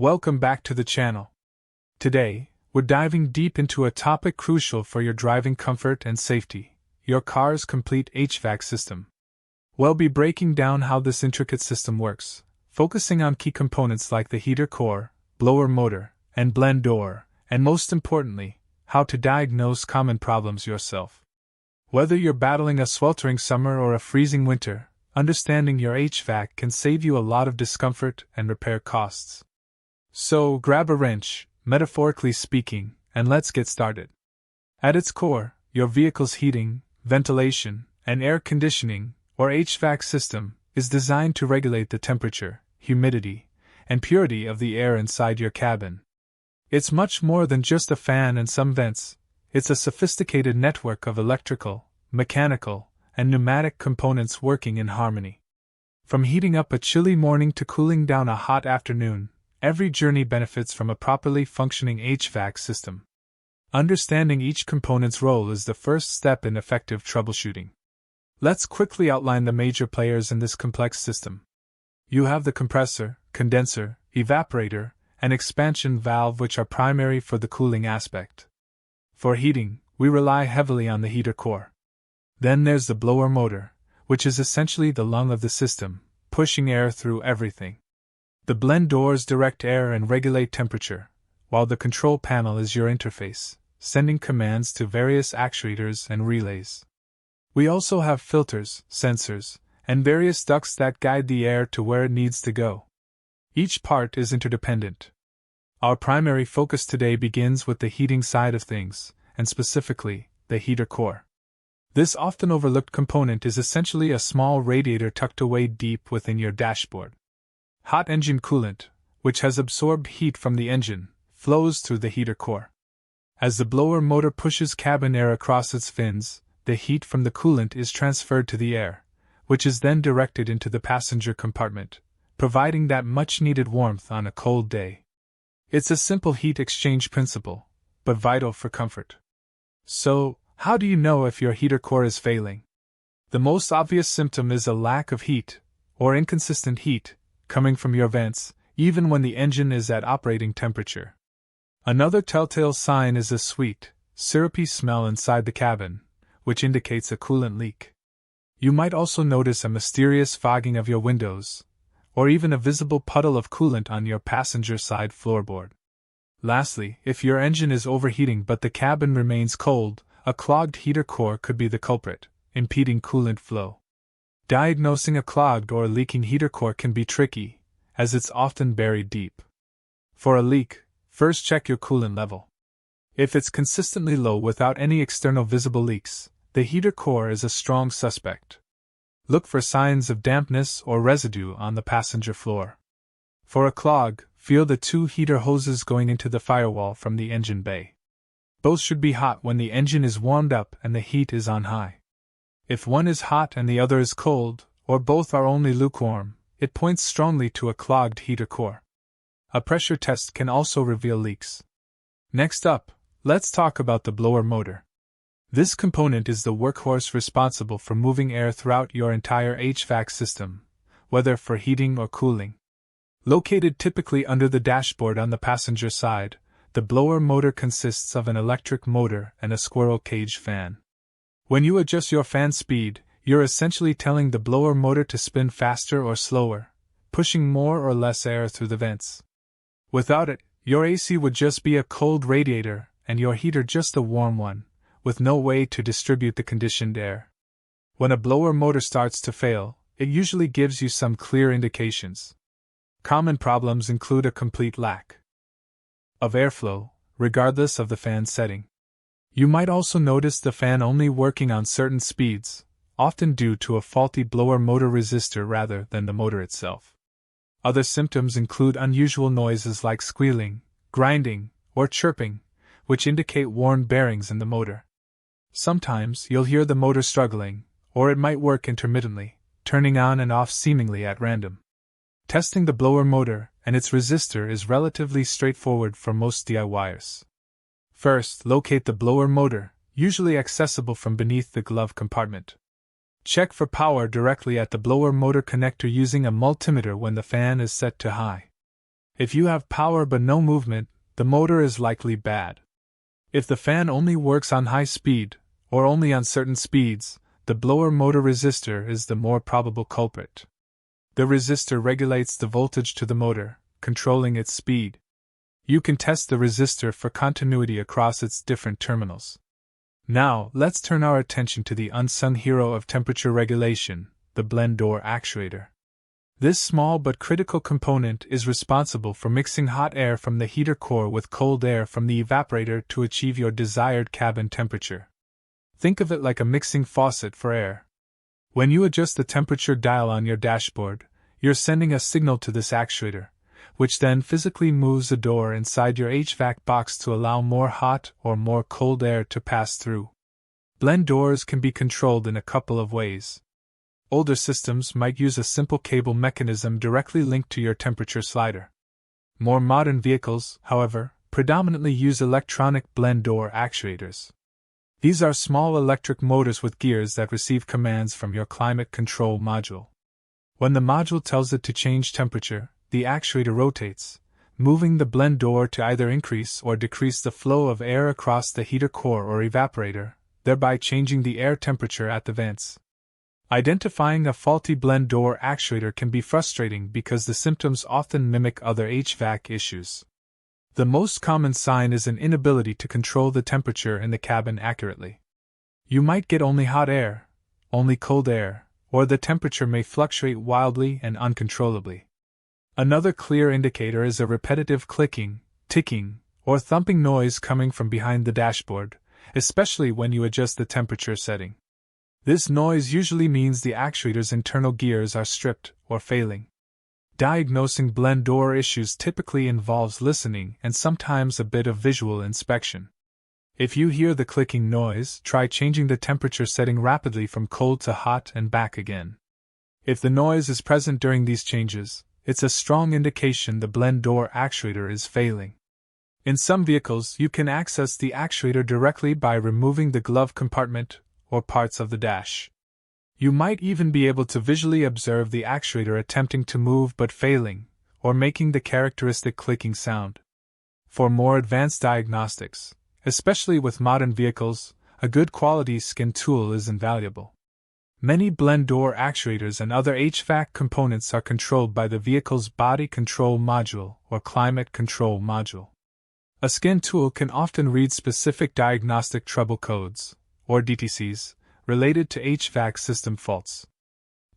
Welcome back to the channel. Today, we're diving deep into a topic crucial for your driving comfort and safety, your car's complete HVAC system. We'll be breaking down how this intricate system works, focusing on key components like the heater core, blower motor, and blend door, and most importantly, how to diagnose common problems yourself. Whether you're battling a sweltering summer or a freezing winter, understanding your HVAC can save you a lot of discomfort and repair costs. So grab a wrench, metaphorically speaking, and let's get started. At its core, your vehicle's heating, ventilation, and air conditioning, or HVAC system, is designed to regulate the temperature, humidity, and purity of the air inside your cabin. It's much more than just a fan and some vents. It's a sophisticated network of electrical, mechanical, and pneumatic components working in harmony. From heating up a chilly morning to cooling down a hot afternoon, every journey benefits from a properly functioning HVAC system. Understanding each component's role is the first step in effective troubleshooting. Let's quickly outline the major players in this complex system. You have the compressor, condenser, evaporator, and expansion valve, which are primary for the cooling aspect. For heating, we rely heavily on the heater core. Then there's the blower motor, which is essentially the lung of the system, pushing air through everything. The blend doors direct air and regulate temperature, while the control panel is your interface, sending commands to various actuators and relays. We also have filters, sensors, and various ducts that guide the air to where it needs to go. Each part is interdependent. Our primary focus today begins with the heating side of things, and specifically, the heater core. This often overlooked component is essentially a small radiator tucked away deep within your dashboard. Hot engine coolant, which has absorbed heat from the engine, flows through the heater core. As the blower motor pushes cabin air across its fins, the heat from the coolant is transferred to the air, which is then directed into the passenger compartment, providing that much-needed warmth on a cold day. It's a simple heat exchange principle, but vital for comfort. So, how do you know if your heater core is failing? The most obvious symptom is a lack of heat, or inconsistent heat, coming from your vents, even when the engine is at operating temperature. Another telltale sign is a sweet, syrupy smell inside the cabin, which indicates a coolant leak. You might also notice a mysterious fogging of your windows, or even a visible puddle of coolant on your passenger side floorboard. Lastly, if your engine is overheating but the cabin remains cold, a clogged heater core could be the culprit, impeding coolant flow. Diagnosing a clogged or leaking heater core can be tricky, as it's often buried deep. For a leak, first check your coolant level. If it's consistently low without any external visible leaks, the heater core is a strong suspect. Look for signs of dampness or residue on the passenger floor. For a clog, feel the two heater hoses going into the firewall from the engine bay. Both should be hot when the engine is warmed up and the heat is on high. If one is hot and the other is cold, or both are only lukewarm, it points strongly to a clogged heater core. A pressure test can also reveal leaks. Next up, let's talk about the blower motor. This component is the workhorse responsible for moving air throughout your entire HVAC system, whether for heating or cooling. Located typically under the dashboard on the passenger side, the blower motor consists of an electric motor and a squirrel cage fan. When you adjust your fan speed, you're essentially telling the blower motor to spin faster or slower, pushing more or less air through the vents. Without it, your AC would just be a cold radiator and your heater just a warm one, with no way to distribute the conditioned air. When a blower motor starts to fail, it usually gives you some clear indications. Common problems include a complete lack of airflow, regardless of the fan setting. You might also notice the fan only working on certain speeds, often due to a faulty blower motor resistor rather than the motor itself. Other symptoms include unusual noises like squealing, grinding, or chirping, which indicate worn bearings in the motor. Sometimes you'll hear the motor struggling, or it might work intermittently, turning on and off seemingly at random. Testing the blower motor and its resistor is relatively straightforward for most DIYers. First, locate the blower motor, usually accessible from beneath the glove compartment. Check for power directly at the blower motor connector using a multimeter when the fan is set to high. If you have power but no movement, the motor is likely bad. If the fan only works on high speed, or only on certain speeds, the blower motor resistor is the more probable culprit. The resistor regulates the voltage to the motor, controlling its speed. You can test the resistor for continuity across its different terminals. Now, let's turn our attention to the unsung hero of temperature regulation, the blend door actuator. This small but critical component is responsible for mixing hot air from the heater core with cold air from the evaporator to achieve your desired cabin temperature. Think of it like a mixing faucet for air. When you adjust the temperature dial on your dashboard, you're sending a signal to this actuator, which then physically moves a door inside your HVAC box to allow more hot or more cold air to pass through. Blend doors can be controlled in a couple of ways. Older systems might use a simple cable mechanism directly linked to your temperature slider. More modern vehicles, however, predominantly use electronic blend door actuators. These are small electric motors with gears that receive commands from your climate control module. When the module tells it to change temperature, the actuator rotates, moving the blend door to either increase or decrease the flow of air across the heater core or evaporator, thereby changing the air temperature at the vents. Identifying a faulty blend door actuator can be frustrating because the symptoms often mimic other HVAC issues. The most common sign is an inability to control the temperature in the cabin accurately. You might get only hot air, only cold air, or the temperature may fluctuate wildly and uncontrollably. Another clear indicator is a repetitive clicking, ticking, or thumping noise coming from behind the dashboard, especially when you adjust the temperature setting. This noise usually means the actuator's internal gears are stripped or failing. Diagnosing blend door issues typically involves listening and sometimes a bit of visual inspection. If you hear the clicking noise, try changing the temperature setting rapidly from cold to hot and back again. If the noise is present during these changes, it's a strong indication the blend door actuator is failing. In some vehicles, you can access the actuator directly by removing the glove compartment or parts of the dash. You might even be able to visually observe the actuator attempting to move but failing, or making the characteristic clicking sound. For more advanced diagnostics, especially with modern vehicles, a good quality skin tool is invaluable. Many blend door actuators and other HVAC components are controlled by the vehicle's body control module or climate control module. A skin tool can often read specific diagnostic trouble codes, or DTCs, related to HVAC system faults.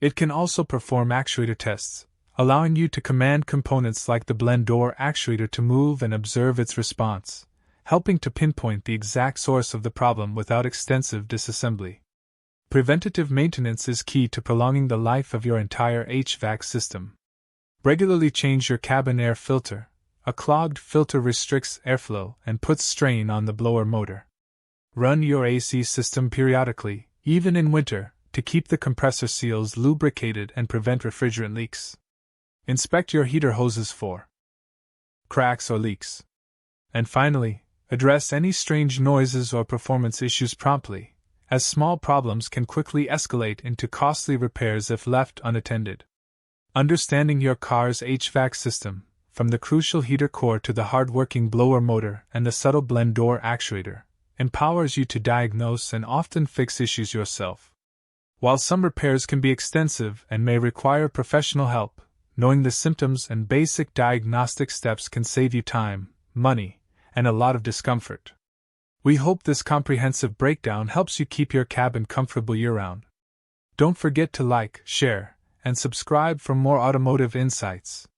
It can also perform actuator tests, allowing you to command components like the blend door actuator to move and observe its response, helping to pinpoint the exact source of the problem without extensive disassembly. Preventative maintenance is key to prolonging the life of your entire HVAC system. Regularly change your cabin air filter. A clogged filter restricts airflow and puts strain on the blower motor. Run your AC system periodically, even in winter, to keep the compressor seals lubricated and prevent refrigerant leaks. Inspect your heater hoses for cracks or leaks. And finally, address any strange noises or performance issues promptly, as small problems can quickly escalate into costly repairs if left unattended. Understanding your car's HVAC system, from the crucial heater core to the hard-working blower motor and the subtle blend door actuator, empowers you to diagnose and often fix issues yourself. While some repairs can be extensive and may require professional help, knowing the symptoms and basic diagnostic steps can save you time, money, and a lot of discomfort. We hope this comprehensive breakdown helps you keep your cabin comfortable year-round. Don't forget to like, share, and subscribe for more automotive insights.